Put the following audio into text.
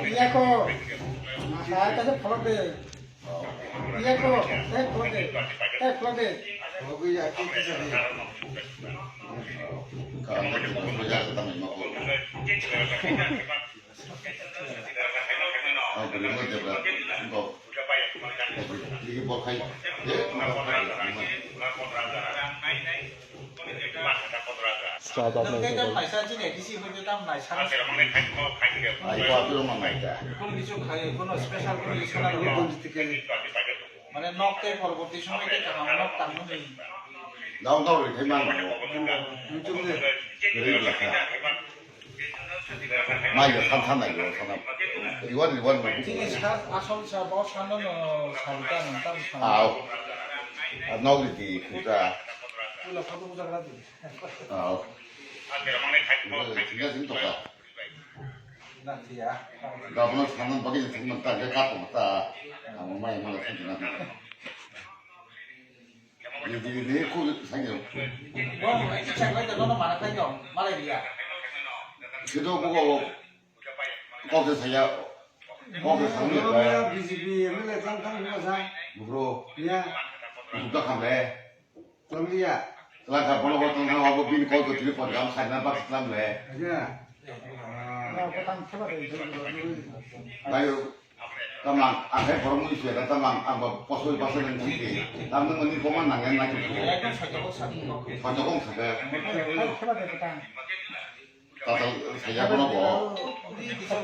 Iyako, saya kasih follow deh. Iyako, saya follow deh. Saya follow deh. Bagus ya, kita jadi. Kalau kita bekerja kita memang. Oh, belum aja berarti. Untuk ini pakai. Kita mai saja ni, di sini kita mai sana. Ayo aku rumah mereka. Kalau কিছু খাই, কোনো স্পেশাল কোনো কিছু না হলে মানে নকতে পরবর্তী সময় থেকে নক টানো নেই Đâu đâu thì thấy mang mai giờ thăm này rồi thăm 이원 지금 아som 사 버산은 산단 땅 아 나오지 그자 몰라 파도 보자 그러지 아 진짜 진짜다 나티야 나 오늘 사는 밖에 정말 딱 갖고 왔다 아무 말이 말 생기나 내 코도 생겨 뭐 이차 가이드 너는 많아 가이요 말이야 그도 보고 거기서 사야 거기서 사는 거야 BGP 맨날 상상 거사 누구로 야 부탁한데 정리야 라카 보려고 통하고 빈 거도 들고 감 살나 봐 살래 아니야 나 보통 태바데 나요 tamang akhir forum itu ya tamang apa poso poso yang tinggi tamang ini koman nangen lagi 약간 살짝 사는 거 panjang saja 태바데 보통 tatal saya pernah bawa 우리 기술